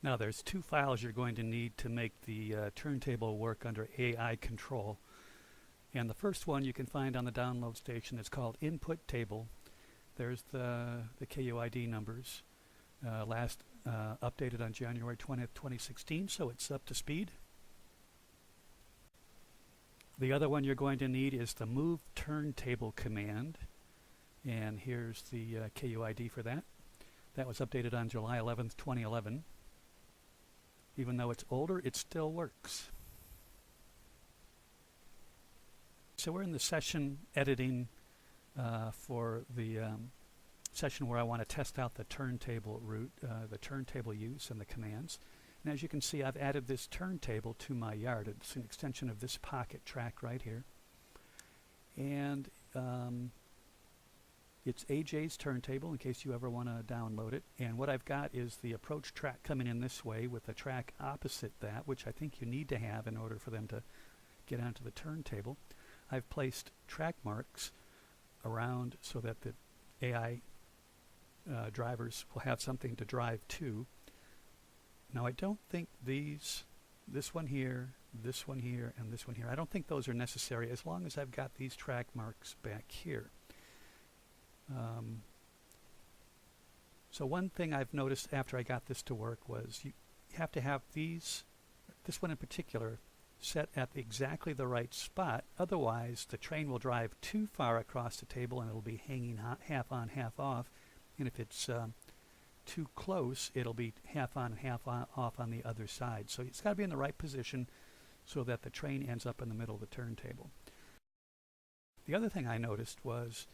Now there's two files you're going to need to make the turntable work under AI control. And the first one you can find on the download station. It's called Input Table. There's the KUID numbers. Last updated on January 20th, 2016, so it's up to speed. The other one you're going to need is the Move Turntable command. And here's the KUID for that. That was updated on July 11th, 2011. Even though it's older, it still works. So we're in the session editing for the session where I want to test out the turntable route, the turntable use and the commands. And as you can see, I've added this turntable to my yard. It's an extension of this pocket track right here. And it's AJ's turntable in case you ever want to download it. And what I've got is the approach track coming in this way with the track opposite that, which I think you need to have in order for them to get onto the turntable. I've placed track marks around so that the AI drivers will have something to drive to. Now I don't think this one here, and this one here, I don't think those are necessary as long as I've got these track marks back here. So one thing I've noticed after I got this to work was you have to have this one in particular, set at exactly the right spot. Otherwise, the train will drive too far across the table and it'll be hanging half on, half off. And if it's too close, it'll be half on, half off on the other side. So it's got to be in the right position so that the train ends up in the middle of the turntable. The other thing I noticed was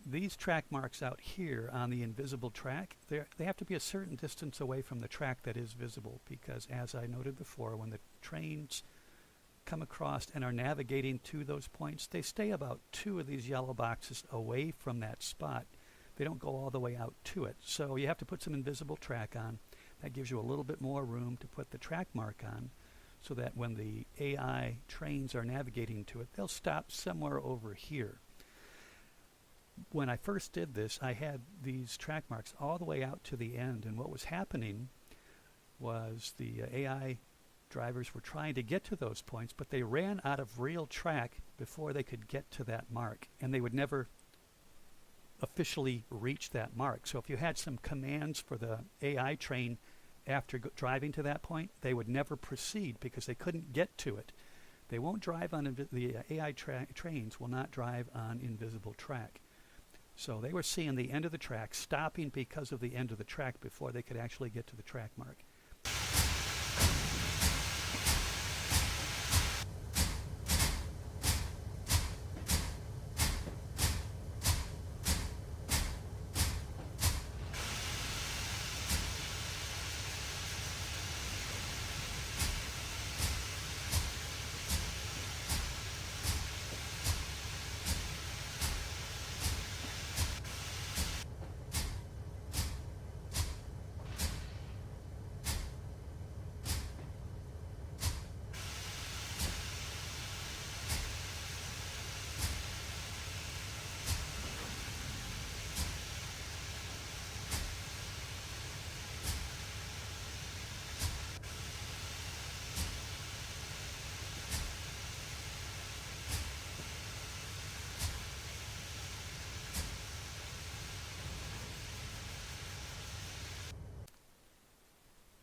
these track marks out here on the invisible track, they have to be a certain distance away from the track that is visible, because as I noted before, when the trains come across and are navigating to those points, they stay about 2 of these yellow boxes away from that spot. They don't go all the way out to it. So you have to put some invisible track on. That gives you a little bit more room to put the track mark on so that when the AI trains are navigating to it, they'll stop somewhere over here. When I first did this, I had these track marks all the way out to the end, and what was happening was the AI drivers were trying to get to those points, but they ran out of real track before they could get to that mark, and they would never officially reach that mark. So if you had some commands for the AI train after driving to that point, they would never proceed because they couldn't get to it. They won't drive on the AI trains will not drive on invisible track. So they were seeing the end of the track, stopping because of the end of the track before they could actually get to the track mark.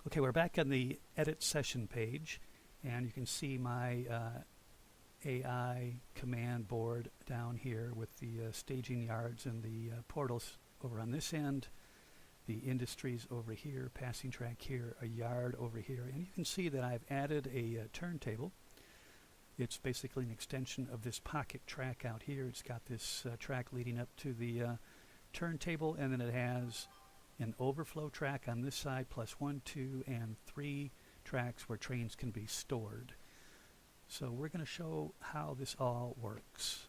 Okay, we're back on the edit session page, and you can see my AI command board down here with the staging yards and the portals over on this end, the industries over here, passing track here, a yard over here, and you can see that I've added a turntable. It's basically an extension of this pocket track out here. It's got this track leading up to the turntable, and then it has an overflow track on this side, plus 1, 2, and 3 tracks where trains can be stored. So we're going to show how this all works.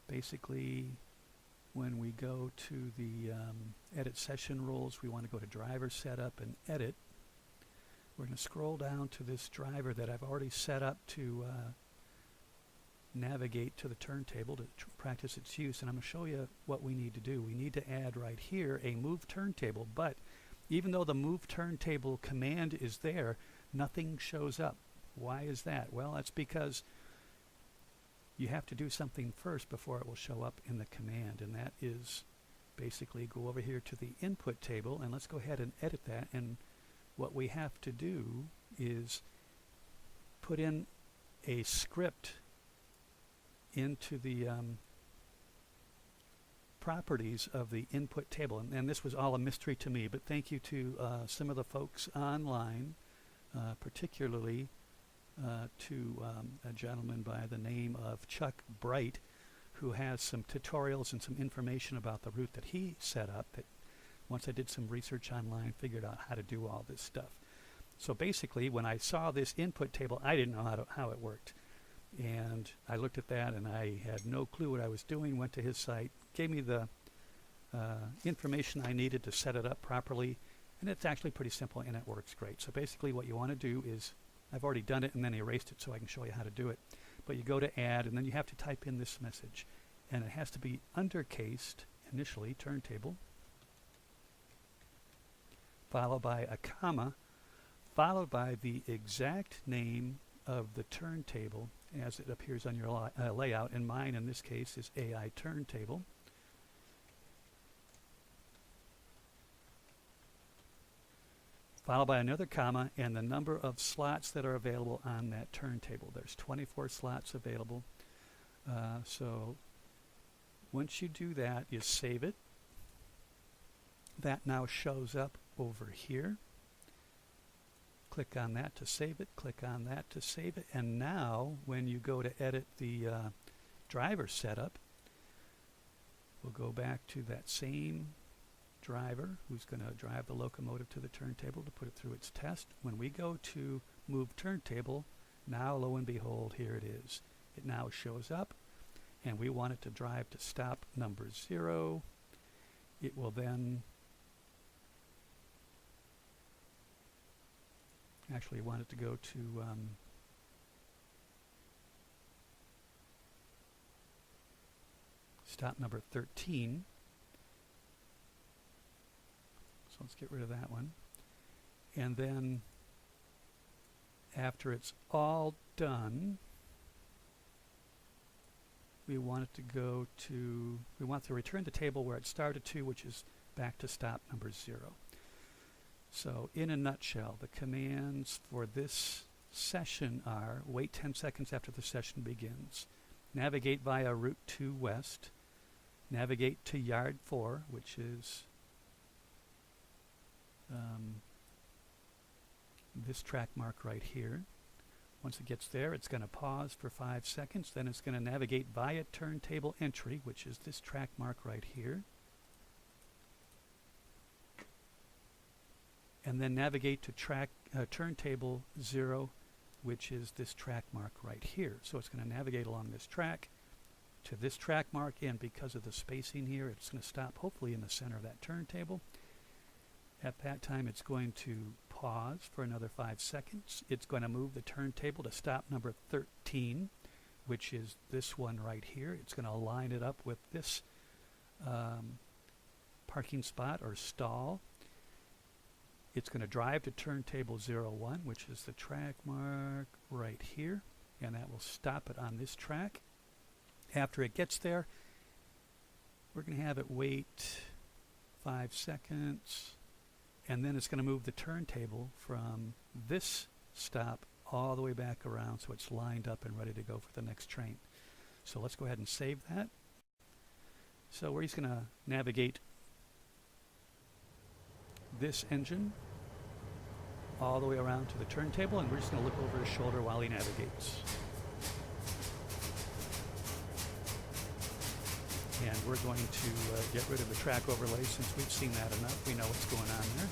Basically, when we go to the edit session rules, we want to go to driver setup and edit. We're going to scroll down to this driver that I've already set up to navigate to the turntable to practice its use, and I'm going to show you what we need to do. We need to add right here a move turntable, but even though the move turntable command is there, nothing shows up. Why is that? Well, that's because you have to do something first before it will show up in the command, and that is basically go over here to the input table, and let's go ahead and edit that. And what we have to do is put in a script into the properties of the input table, and this was all a mystery to me, but thank you to some of the folks online, particularly to a gentleman by the name of Chuck Bright, who has some tutorials and some information about the route that he set up, that once I did some research online, figured out how to do all this stuff. So basically, when I saw this input table, I didn't know how it worked. And I looked at that, and I had no clue what I was doing, went to his site, gave me the information I needed to set it up properly, and it's actually pretty simple, and it works great. So basically what you want to do is, I've already done it and then erased it so I can show you how to do it. But you go to add, and then you have to type in this message. And it has to be undercased, initially, turntable, followed by a comma, followed by the exact name of the turntable as it appears on your layout, and mine in this case is AI Turntable. Followed by another comma and the number of slots that are available on that turntable. There's 24 slots available. So once you do that, you save it. That now shows up over here. Click on that to save it, click on that to save it, and now when you go to edit the driver setup, we'll go back to that same driver who's going to drive the locomotive to the turntable to put it through its test. When we go to move turntable, now lo and behold, here it is. It now shows up, and we want it to drive to stop number 0. It will then actually want it to go to stop number 13. So let's get rid of that one. And then after it's all done, we want it to go to, we want to return the table where it started to, which is back to stop number 0. So in a nutshell, the commands for this session are wait 10 seconds after the session begins, navigate via route 2 west, navigate to yard 4, which is this track mark right here. Once it gets there, it's going to pause for 5 seconds, then it's going to navigate via turntable entry, which is this track mark right here. And then navigate to turntable 0, which is this track mark right here. So it's going to navigate along this track to this track mark, and because of the spacing here, it's going to stop hopefully in the center of that turntable. At that time, it's going to pause for another 5 seconds. It's going to move the turntable to stop number 13, which is this one right here. It's going to line it up with this parking spot or stall. It's going to drive to turntable 01, which is the track mark right here, and that will stop it on this track. After it gets there, we're going to have it wait 5 seconds, and then it's going to move the turntable from this stop all the way back around so it's lined up and ready to go for the next train. So let's go ahead and save that. So we're just going to navigate this engine all the way around to the turntable, and we're just going to look over his shoulder while he navigates. And we're going to get rid of the track overlay since we've seen that enough. We know what's going on there.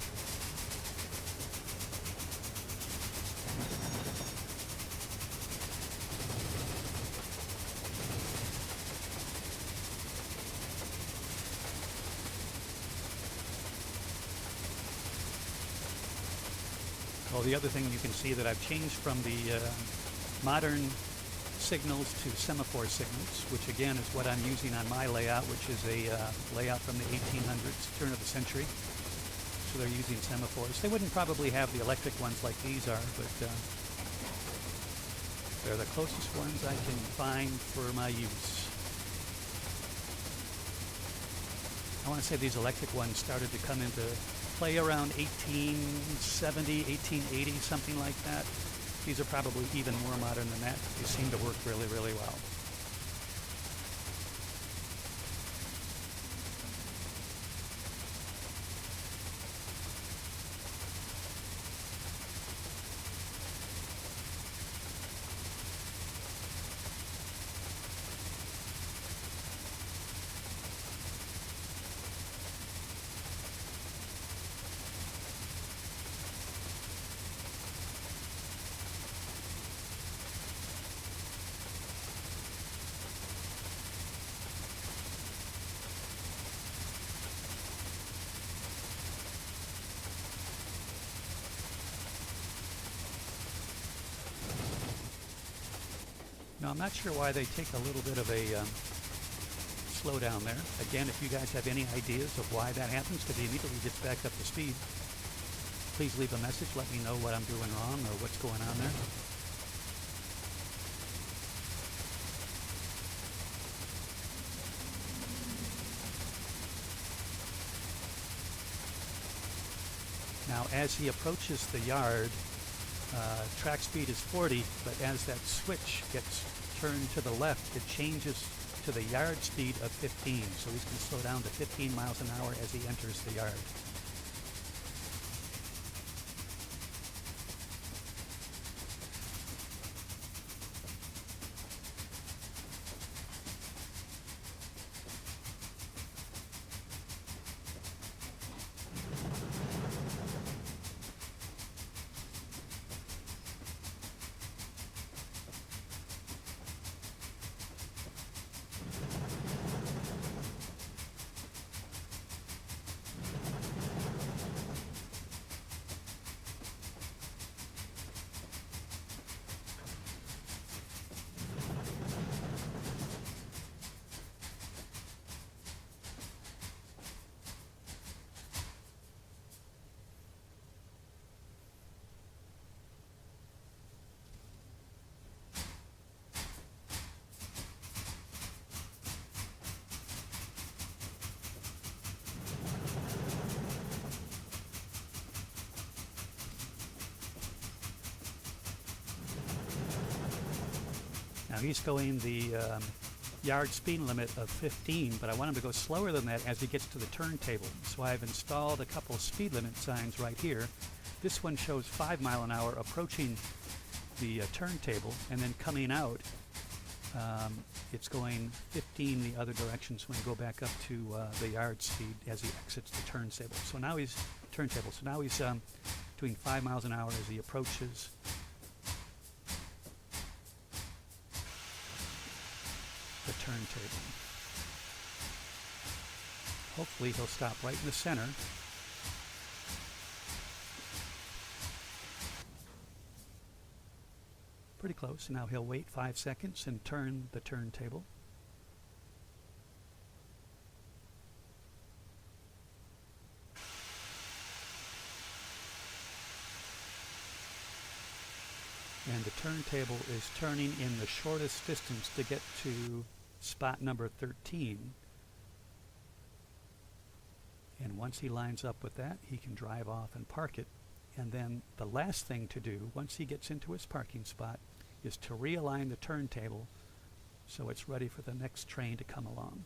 Well, the other thing you can see that I've changed from the modern signals to semaphore signals, which again is what I'm using on my layout, which is a layout from the 1800s, turn of the century. so they're using semaphores. They wouldn't probably have the electric ones like these are, but they're the closest ones I can find for my use. I want to say these electric ones started to come into play around 1870, 1880, something like that. These are probably even more modern than that. They seem to work really, really well. Now, I'm not sure why they take a little bit of a slowdown there. Again, if you guys have any ideas of why that happens, because he immediately gets back up to speed, please leave a message. Let me know what I'm doing wrong or what's going on there. Now, as he approaches the yard, track speed is 40, but as that switch gets turned to the left, it changes to the yard speed of 15. So he's going to slow down to 15 miles an hour as he enters the yard. Now he's going the yard speed limit of 15, but I want him to go slower than that as he gets to the turntable. So I've installed a couple of speed limit signs right here. This one shows 5 miles an hour approaching the turntable, and then coming out, it's going 15 the other direction. So we go back up to the yard speed as he exits the turntable. So now he's doing 5 miles an hour as he approaches the turntable. Hopefully he'll stop right in the center. Pretty close. Now he'll wait 5 seconds and turn the turntable. And the turntable is turning in the shortest distance to get to spot number 13. And once he lines up with that, he can drive off and park it. And then the last thing to do, once he gets into his parking spot, is to realign the turntable so it's ready for the next train to come along.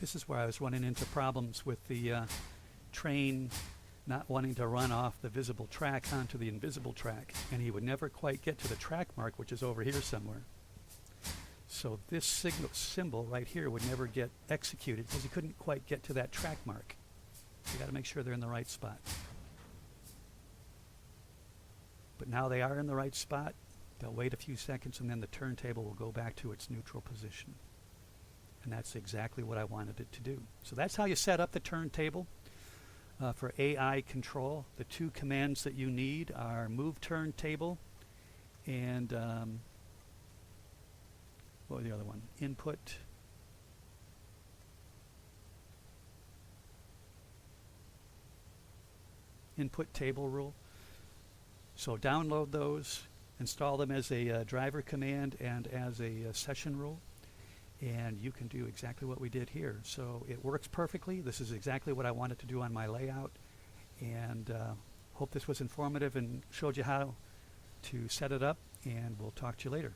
This is where I was running into problems with the train not wanting to run off the visible track onto the invisible track, and he would never quite get to the track mark, which is over here somewhere. So this symbol right here would never get executed because he couldn't quite get to that track mark. You got to make sure they're in the right spot. But now they are in the right spot. They'll wait a few seconds and then the turntable will go back to its neutral position. And that's exactly what I wanted it to do. So that's how you set up the turntable for AI control. The two commands that you need are move turntable and what was the other one? Input table rule. So download those, install them as a driver command and as a session rule, and you can do exactly what we did here. So it works perfectly. This is exactly what I wanted to do on my layout, and hope this was informative and showed you how to set it up, and we'll talk to you later.